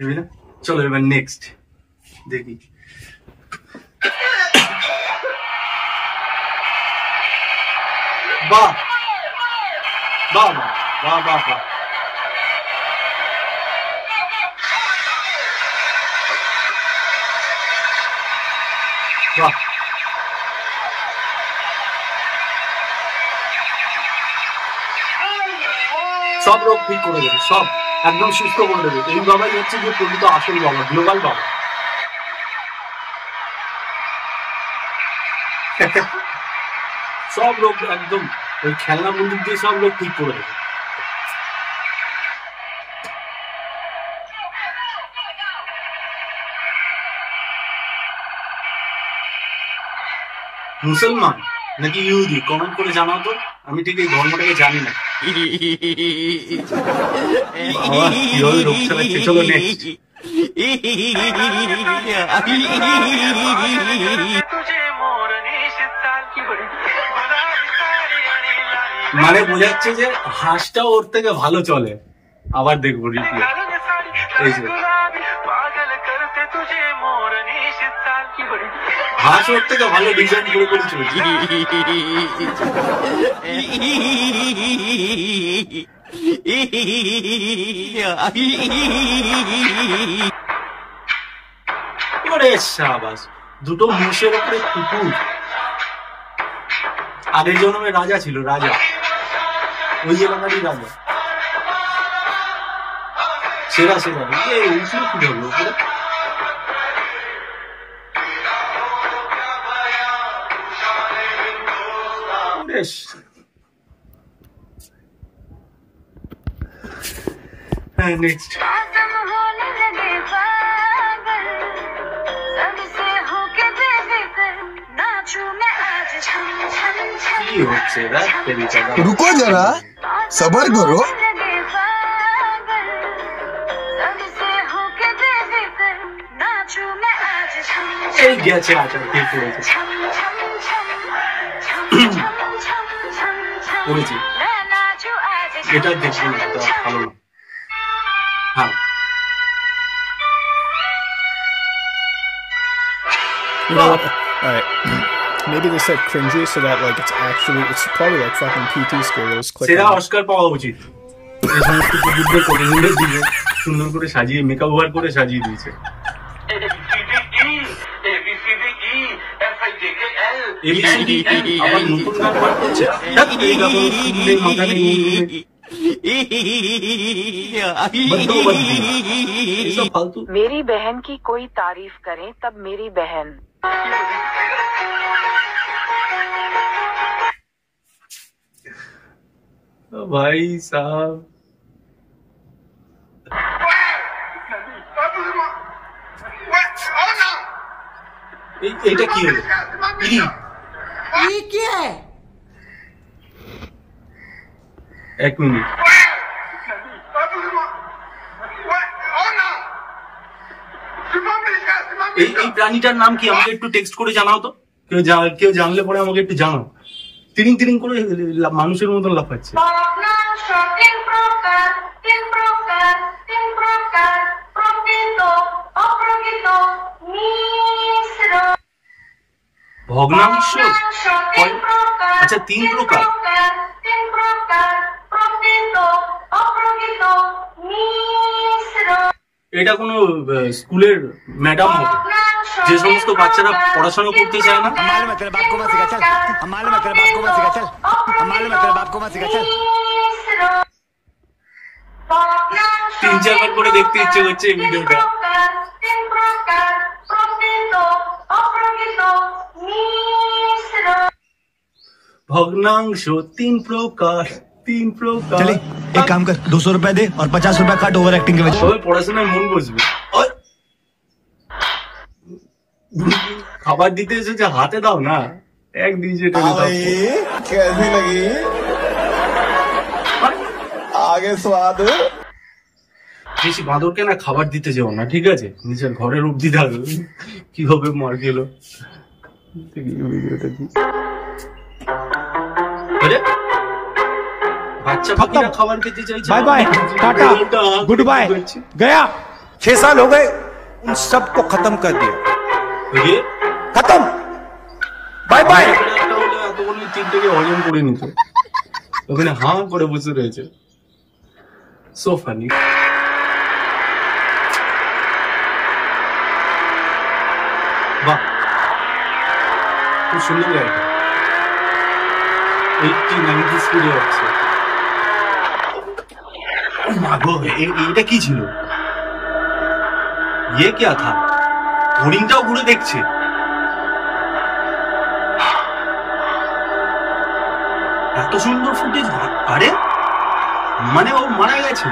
না? চলো এবার নেক্সট দেখি। বাহ বাহ বাহ বাহ বাহ বাহ। বাহ সব রোগ ঠিক করে দেবে, সব একদম সুস্থ করে দেবে। এই বাবাই হচ্ছে যে প্রকৃত আসল বাবা, গ্লোবাল বাবা। সব রোগ একদম ওই খেলনা বন্দুক দিয়ে সব রোগ ঠিক করে দেবে। মুসলমান নাকি ইহুদি কমেন্ট করে জানাও তো, আমি ঠিক এই ধর্মটাকে জানি না। কিভাবে রোগ চালাচ্ছে। চলো নেক্সট। মানে বোঝাচ্ছে যে হাঁসটা ওর থেকে ভালো চলে। আবার দেখবো রিপ্লে। এই যে হাঁস ওর থেকে ভালো ডিজাইন করে করে চলছে। শাবাশ, দুটো মোষের উপরে কুকুর। আগের জন্মে রাজা ছিল, রাজা ওই এলাকারই রাজা। সেরা সেরা উঠলো কি ধরলো উপরে। হ্যাঁ নেক্সট। रुको जरा सबर करो। এই গেছে আচার ঠিক করেছে করেছি। এটা দেখবো না, এটা ভালো না। হ্যাঁ You know what? All right. Maybe they said cringy so that like it's probably like fucking PT school. সেরা অস্কার পাওয়া উচিত। এই সমস্ত কুকুরদের কোটিংদের দিয়ে সুন্দর করে সাজিয়ে মেকআপ ওভার করে সাজিয়ে দিয়েছে। আবার নতুন গান বার করছে। मेरी बहन की कोई तारीफ करे तब मेरी बहन। भाई साहब এটা কি হলো? এক মিনিট, এই প্রাণীটার নাম কি আমাকে একটু টেক্সট করে জানাও তো। কেউ জানলে পরে আমাকে একটু জানাও। তিরিং তিরিং করে মানুষের মতন লাফাচ্ছে। ভগ্নাংশ আচ্ছা 3 প্রকার। এটা কোনো স্কুলের ম্যাডাম হবে, যে সমস্ত বাচ্চারা পড়াশোনা করতে চায় না। 3-4 বার করে দেখতে ইচ্ছে করছে এই ভিডিওটা। ভগ্নাংশ 3 প্রকার। चले एक काम कर 200 रुपए दे और 50 रुपए काट ओवर एक्टिंग के वजह। পড়াশোনায় মন বসবে। খাবার দিতে এসেছে, হাতে দাও না, এক দিয়েছে। कैसी लगी आगे स्वाद। বেশি বাঁদরকে না খাবার দিতে যেও না, ঠিক আছে? নিজের ঘরের অব্দি থাকবে। কিভাবে মার গেল ভিডিওটা কি? বাচ্চা পাখিরা খাবার খেতে চাইছে। Bye bye tata good bye गया 6 साल हो गए उन सबको खत्म कर दिया, ये खत्म, बाय बाय। এতগুলো তিনটাকে হজম করে নিত, ওখানে হাঁ করে বসে রয়েছে। So funny. বাহ, খুব সুন্দর গাড়িটা, 80-90 স্পিডে যাচ্ছে। এটা কি ছিল? ये क्या था? হরিণটাও ঘুরে দেখছে। এত সুন্দর ফুটেজ। আরে মানে ও মারা গেছে,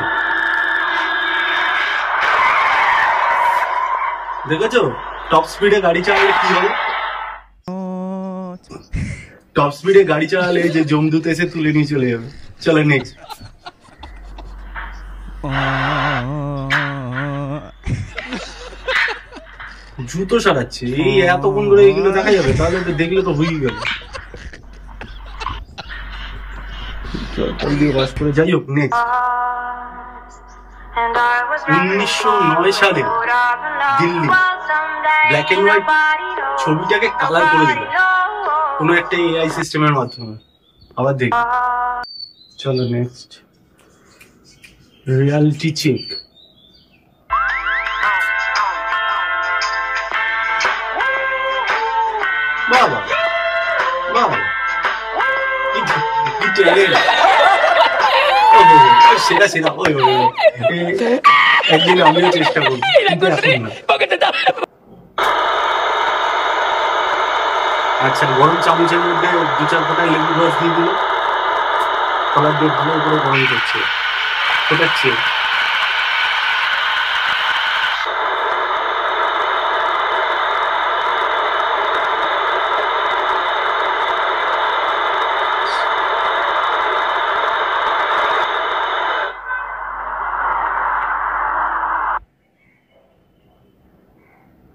দেখেছো? টপ স্পিডে গাড়ি চালালে কি হবে? টপ স্পিডে গাড়ি চালালে যে জমদূত এসে তুলে নিয়ে চলে যাবে। চলো নেক্সট। জুতো সারাচ্ছে, এই এতক্ষণ ধরে এইগুলো দেখা যাবে? তাহলে তো দেখলে তো হয়েই গেল। যাই হোক, নেক্সট। 1909 সালে দিল্লি ব্ল্যাক এন্ড হোয়াইট ছবিটাকে কালার করে দিল কোনো একটা এআই সিস্টেমের মাধ্যমে। আবার দেখ। চলো নেক্সট। Reality check. বাবা বাবা, কি ট্যালেন্ট! সেটা সেটা ওই একদিন আমিও চেষ্টা করবো, কিন্তু এখন না। আচ্ছা, গরম চামচের মধ্যে 2-4 ফোঁটা লেবু রস দিয়ে দিল, কলার দিয়ে ভালো করে গরম করছে, ফোটাচ্ছে।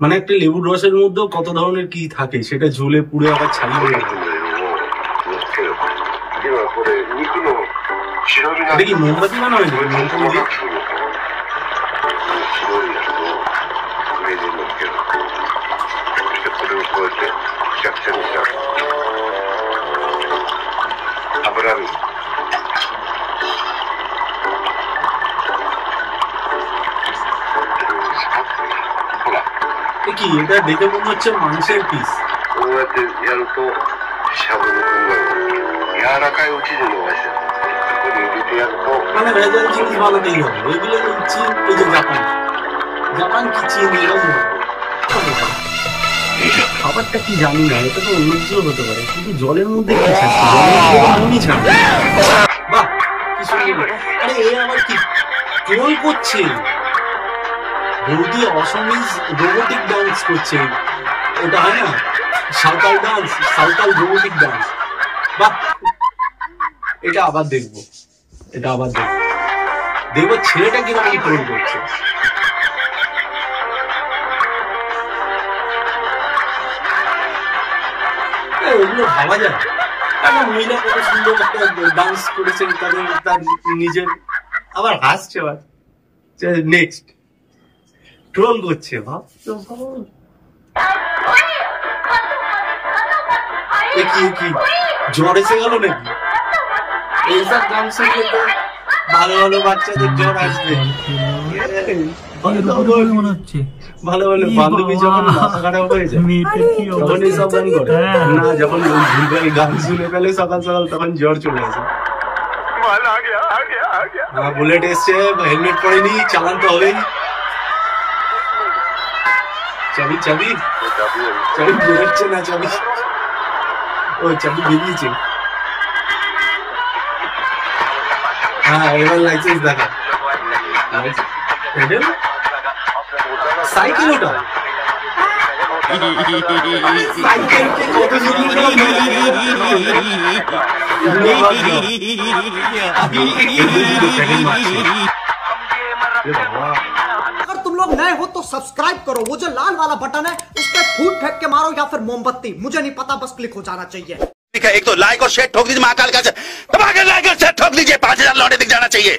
মানে একটা লেবুর রসের মধ্যেও কত ধরনের কি থাকে, সেটা ঝুলে পুড়ে আবার ছাড়িয়ে হয়ে যাবে। এটা কি মোমবাতি বানানো হয়েছে? কি এটা দেখে মনে হচ্ছে মাংসের পিস। মানে ভেজাল জিনিস বানাতেই হবে, ওইগুলো চীন, ওই যে জাপান কি চীন এরকম খাবারটা কি জানি না, এটা তো অন্য কিছু হতে পারে, কিন্তু জলের মধ্যে কি ছাড়ছে? জলের ছাড়বে। বাহ, কি সুন্দর! আরে এ আবার কি ট্রোল করছে? বৌদি অসমিজ রোবোটিক ডান্স করছে, ওটা হয় না Santhal dance, Santhal robotic dance. বাহ, এটা আবার দেখবো, এটা আবার দেখবো, দেখবো ছেলেটা কিরকম ট্রোল করছে। ওগুলো ভাবা যায়, একটা মহিলা কত সুন্দর একটা ডান্স করেছেন তার নিজের, আবার হাসছে। আবার নেক্সট ট্রোল করছে। কি জ্বর এসে গেল নাকি? এইসব গান শুনলে তো ভালো ভালো বাচ্চাদের জ্বর আসবে। ভালো ভালো বান্ধবী যখন মাথা খারাপ হয়ে যায় তখন এইসব গান করে না, যখন ভুলভাল গান শুনে ফেলে সকাল সকাল তখন জ্বর চলে আসে। বুলেট এসছে, হেলমেট পরেনি, চালান তো হবেই। চাবি চাবি চাবি বেরোচ্ছে না, চাবি ও চাবি বেরিয়েছে। হ্যাঁ, এবার লাইসেন্স দেখা। সাইকেল ওটা, সাইকেলকে কত अगर तुम लोग नए हो तो सब्सक्राइब करो, वो जो लाल वाला बटन है उस पर फूट फेंक के मारो या फिर मोमबत्ती, मुझे नहीं पता, बस क्लिक हो जाना चाहिए। एक तो लाइक और शेयर ठोक दीजिए, महाकाल का दबा के लाइक और शेयर ठोक दीजिए, 5000 लौटे दिख जाना चाहिए।